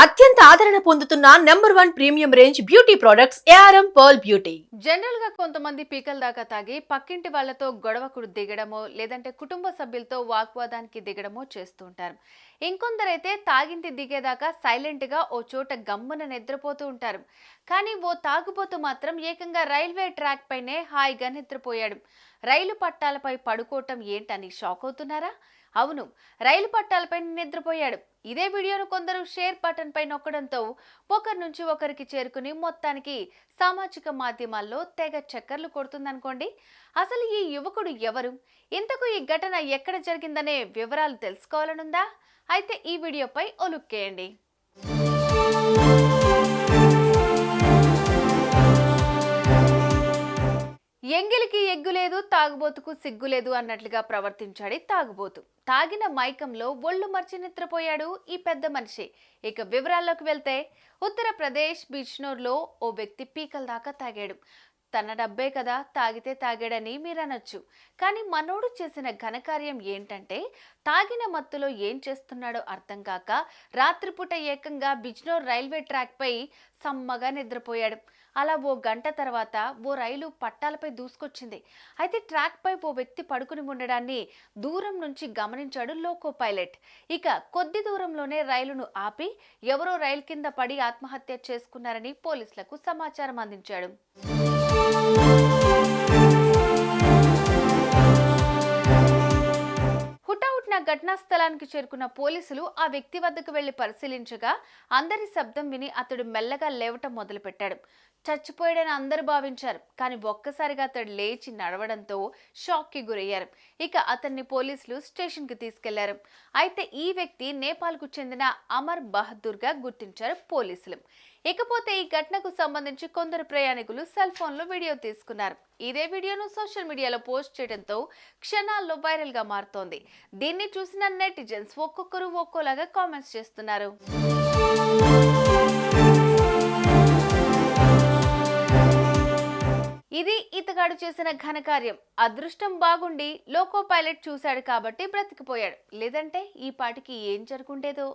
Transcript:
అత్యంత ఆదరణ పొందుతున్న number 1 premium range beauty products ARM pearl beauty. General గా కొంతమంది పీకల దాకా తాగి పక్కింటి వాళ్లతో గొడవకు దిగడమో లేదంటే కుటుంబ సభ్యులతో వాగ్వాదానికి దిగడమో చేస్తూ ఉంటారు. ఇంకొందరైతే తాగింటి దిగేదాకా సైలెంట్ గా ఓ చోట గమ్మున నిద్రపోతూ ఉంటారు. కానీ ఓ తాగుబోతు మాత్రం ఏకంగా రైల్వే ట్రాక్ పైనే హాయిగా నిద్రపోయాడు. రైలు పట్టాలపై పడుకోవటం ఏంటని షాక్ అవుతున్నారా? అవును, రైలు పట్టాలపై నిద్రపోయాడు. ఇదే వీడియోను కొందరు షేర్ బటన్ పై నొక్కడంతో ఒకరి నుంచి ఒకరికి చేరుకుని మొత్తానికి సామాజిక మాధ్యమాల్లో తెగ చక్కర్లు కొడుతుందనుకోండి. అసలు ఈ యువకుడు ఎవరు, ఇంతకు ఈ ఘటన ఎక్కడ జరిగిందనే వివరాలు తెలుసుకోవాలనుందా? అయితే ఈ వీడియోపై ఓ లుక్ వేయండి. ఎంగిలికి ఎగ్గులేదు, తాగుబోతుకు సిగ్గులేదు అన్నట్లుగా ప్రవర్తించాడు తాగుబోతు. తాగిన మైకంలో ఒళ్ళు మర్చి నిద్రపోయాడు ఈ పెద్ద మనిషి. ఇక వివరాల్లోకి వెళ్తే, ఉత్తరప్రదేశ్ బిజ్నోర్లో ఓ వ్యక్తి పీకల దాకా తాగాడు. తన డబ్బే కదా, తాగితే తాగాడని మీరనొచ్చు. కానీ మనోడు చేసిన ఘనకార్యం ఏంటంటే, తాగిన మత్తులో ఏం చేస్తున్నాడో అర్థం కాక రాత్రిపూట ఏకంగా బిజ్నోర్ రైల్వే ట్రాక్ పై సమ్మగా నిద్రపోయాడు. అలా ఓ గంట తర్వాత ఓ రైలు పట్టాలపై దూసుకొచ్చింది. అయితే ట్రాక్ పై ఓ వ్యక్తి పడుకుని ఉండడాన్ని దూరం నుంచి గమనించాడు లోకో పైలట్. ఇక కొద్ది దూరంలోనే రైలును ఆపి ఎవరో రైలు కింద పడి ఆత్మహత్య చేసుకున్నారని పోలీసులకు సమాచారం అందించాడు. హుటాహుటిన ఘటనా స్థలానికి చేరుకున్న పోలీసులు ఆ వ్యక్తి వద్దకు వెళ్లి పరిశీలించగా అందరి శబ్దం విని అతడు మెల్లగా లేవటం మొదలుపెట్టాడు. చచ్చిపోయాడని అందరూ భావించారు. కానీ ఒక్కసారిగా అతడు లేచి నడవడంతో షాక్ కి గురయ్యారు. ఇక అతన్ని పోలీసులు స్టేషన్ కి తీసుకెళ్లారు. అయితే ఈ వ్యక్తి నేపాల్ కు చెందిన అమర్ బహదూర్ గా గుర్తించారు పోలీసులు. ఇకపోతే ఈ ఘటనకు సంబంధించి కొందరు ప్రయాణికులు సెల్ ఫోన్ లో వీడియో తీసుకున్నారు. ఇదే వీడియోను సోషల్ మీడియాలో పోస్ట్ చేయడంతో క్షణాల్లో వైరల్ గా మారుతోంది. దీన్ని చూసిన నెటిజన్స్ ఒక్కొక్కరు ఒక్కోలాగా కామెంట్స్ చేస్తున్నారు. ఇది ఇతగాడు చేసిన ఘనకార్యం. అదృష్టం బాగుండి లోకో పైలట్ చూశాడు కాబట్టి బ్రతికిపోయాడు. లేదంటే ఈ పాటికి ఏం జరుగుండేదో.